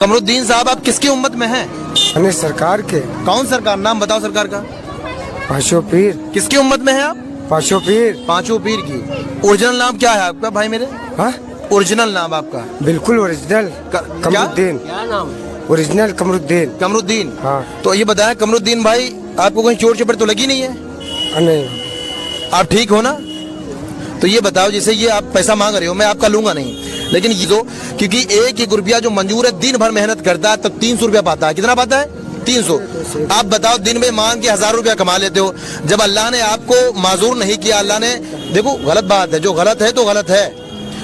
कमरुद्दीन साहब, आप किसकी उम्मत में हैं? अपने सरकार के। कौन सरकार? नाम बताओ सरकार का। पांचों पीर। किसकी उम्मत में है आप? पांचों पीर। पांचों पीर की। ओरिजिनल नाम क्या है आपका भाई मेरे? हाँ, ओरिजिनल नाम आपका? बिल्कुल ओरिजिनल कमरुद्दीन। क्या नाम? ओरिजिनल कमरुद्दीन। कमरुद्दीन। हाँ। तो ये बताया कमरुद्दीन भाई, आपको कहीं चोट चपेट तो लगी नहीं है? नहीं। आप ठीक हो ना? तो ये बताओ, जैसे ये आप पैसा मांग रहे हो, मैं आपका लूंगा नहीं, लेकिन ये दो, क्योंकि एक एक रुपया जो मंजूर है दिन भर मेहनत करता है तब 300 रुपया पाता है। कितना पाता है? 300। आप बताओ, दिन में मांग के 1000 रुपया कमा लेते हो। जब अल्लाह ने आपको माजूर नहीं किया, अल्लाह ने, देखो गलत बात है, जो गलत है तो गलत है।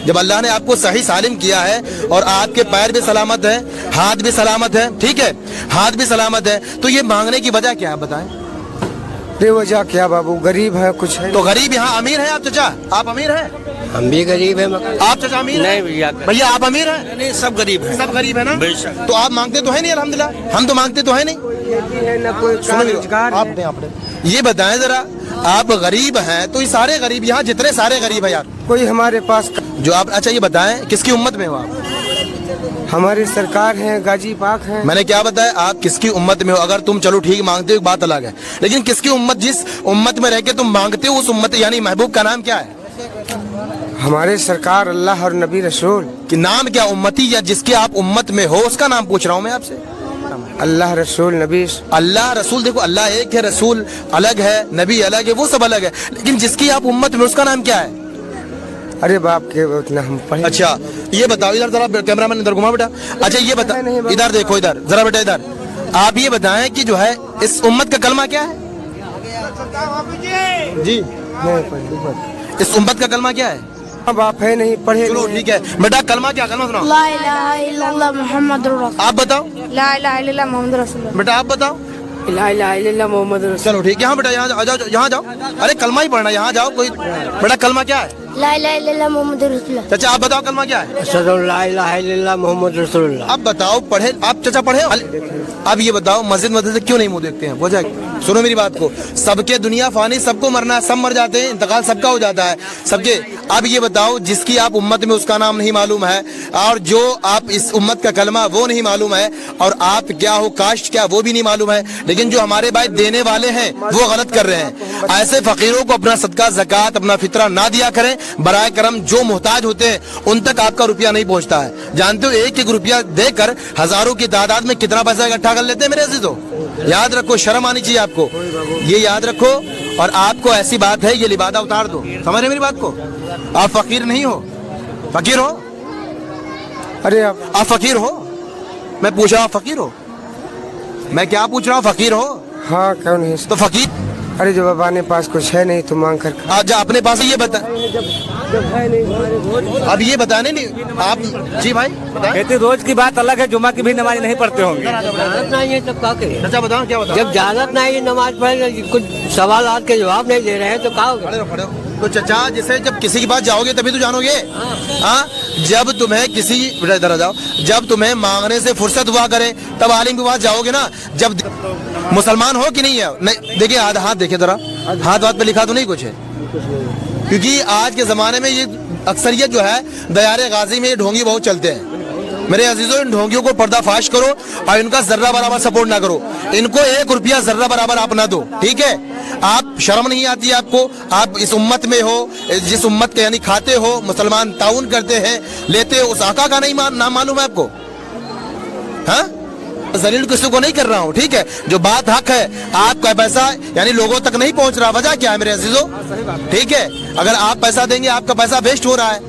जब अल्लाह ने आपको सही सालिम किया है और आपके पैर भी सलामत है, हाथ भी सलामत है, ठीक है, हाथ भी सलामत है, तो ये मांगने की वजह क्या है बताएं? बेवजह क्या बाबू, गरीब है, कुछ है तो गरीब यहाँ अमीर है? आप चाचा, आप अमीर हैं? हम भी गरीब है। आप चाचा अमीर नहीं हैं? भैया। भैया आप अमीर हैं? नहीं, सब गरीब है। सब गरीब है ना? बेशक। तो आप मांगते तो है नहीं? अल्हम्दुलिल्लाह हम तो मांगते तो है नहीं। न कोई सुनो मेरी- रोजगार। आप ये बताएं जरा, आप गरीब हैं तो ये सारे गरीब, यहाँ जितने सारे गरीब है यार, कोई हमारे पास जो आप, अच्छा ये बताएं किसकी उम्मत में हो आप? हमारी सरकार है, गाजी पाक है। मैंने क्या बताया, आप किसकी उम्मत में हो? अगर तुम चलो ठीक मांगते हो, एक बात अलग है, लेकिन किसकी उम्मत, जिस उम्मत में रह के तुम मांगते हो उस उम्मत यानी महबूब का नाम क्या है? हमारे सरकार अल्लाह और नबी रसूल। कि नाम क्या उम्मती, या जिसके आप उम्मत में हो उसका नाम पूछ रहा हूँ मैं आपसे। अल्लाह रसूल नबी। अल्लाह रसूल, देखो अल्लाह एक है, रसूल अलग है, नबी अलग है, वो सब अलग है, लेकिन जिसकी आप उम्मत में उसका नाम क्या है? अरे बाप के उतना हम पढ़े। अच्छा ये बताओ, इधर जरा कैमरामैन इधर घुमा बेटा। अच्छा ये बता, इधर देखो, इधर जरा बेटा, इधर आप ये बताएं कि जो है इस उम्मत का कलमा क्या है? जी, नहीं पढ़े। इस उम्मत का कलमा क्या है? बाप है नहीं पढ़े। चलो ठीक है बेटा, कलमा क्या? कलमा सुनाओ। ला इलाहा इल्लल्लाह मुहम्मदुर रसूल। आप बताओ ला इलाहा इल्लल्लाह मुहम्मदुर रसूल। बेटा, आप बताओ। ला इलाहा इल्लल्लाह मोहम्मद रसूल। चलो ठीक है, यहाँ बेटा, यहाँ जाओ, यहाँ जाओ। अरे कलमा ही पढ़ना, यहाँ जाओ। कोई बेटा कलमा क्या है? ला इलाहा इल्लल्लाह मुहम्मदुर रसूल। चाचा आप बताओ कलमा क्या है? ला इलाहा इल्लल्लाह मोहम्मद रसूल। अब बताओ, पढ़े आप? चाचा पढ़े हो? अब ये बताओ, मस्जिद मस्जिद क्यों नहीं मुंह देखते हैं? वजह सुनो मेरी बात को, सबके दुनिया फानी, सबको मरना है, सब मर जाते हैं, इंतकाल सबका हो जाता है, सबके। अब ये बताओ, जिसकी आप उम्मत में उसका नाम नहीं मालूम है, और जो आप इस उम्मत का कलमा वो नहीं मालूम है, और आप क्या हो, कास्ट क्या, वो भी नहीं मालूम है, लेकिन जो हमारे भाई देने वाले हैं वो गलत कर रहे हैं। ऐसे फकीरों को अपना सदका, ज़कात, अपना फितरा ना दिया करें। बराए करम जो मोहताज होते हैं उन तक आपका रुपया नहीं पहुंचता है। जानते हो एक एक रुपया देकर हजारों की तादाद में कितना पैसा इकट्ठा कर लेते हैं मेरे अजीजों। याद रखो, शर्म आनी चाहिए आपको, ये याद रखो। और आपको ऐसी बात है, ये लिबादा उतार दो, समझ रहे मेरी बात को? आप फकीर नहीं हो? फकीर हो? अरे आप फकीर हो? मैं पूछ रहा हूँ, फकीर हो? मैं क्या पूछ रहा हूँ, फकीर हो? हाँ, क्यों नहीं? तो फकीर, अरे जब बाबा ने पास कुछ है नहीं तो मांग कर। आज अपने पास ये बता, जब है नहीं। अब ये बताने नहीं आप। जी भाई बताएं। कहते रोज की बात अलग है, जुमा की भी नमाज नहीं पढ़ते होंगे। जानत नहीं है तब क्या करें? चाचा बताओ, क्या बताओ? जब जानत नहीं है नमाज पढ़े, कुछ सवाल के जवाब नहीं दे रहे हैं तो क्या होगा? खड़े रहो, खड़े रहो। तो चचा, जैसे जब किसी के पास जाओगे तभी तो जानोगे। हाँ, जब तुम्हें किसी, बेटा इधर आ जाओ, जब तुम्हें मांगने से फुर्सत हुआ करे तब आलिम के पास जाओगे ना। जब मुसलमान हो कि नहीं है? नहीं, देखिए हाथ देखिए जरा, हाथ पे लिखा तो नहीं कुछ है? क्योंकि आज के जमाने में ये अक्सरियत जो है, दयारे गाजी में ये ढोंगी बहुत चलते हैं। मेरे अजीजों, इन ढोंगियों को पर्दाफाश करो और इनका जर्रा बराबर सपोर्ट ना करो। इनको 1 रुपया जर्रा बराबर आप ना दो, ठीक है? आप शर्म नहीं आती आपको? आप इस उम्मत में हो, जिस उम्मत के यानी खाते हो, मुसलमान ताउन करते हैं, लेते हो, उस आका का नहीं नाम मालूम है आपको? हाँ, जलील किसी को नहीं कर रहा हूँ, ठीक है? जो बात हक है, आपका पैसा यानी लोगों तक नहीं पहुंच रहा, वजह क्या है मेरे अजीजों? ठीक है, अगर आप पैसा देंगे आपका पैसा वेस्ट हो रहा है,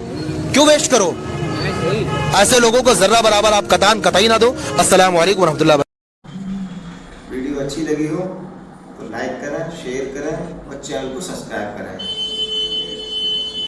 क्यों वेस्ट करो? ऐसे लोगों को जर्रा बराबर आप कतई ना दो। अस्सलाम वालेकुम रहमतुल्लाह। वीडियो अच्छी लगी हो तो लाइक करें, शेयर करें और चैनल को सब्सक्राइब करें।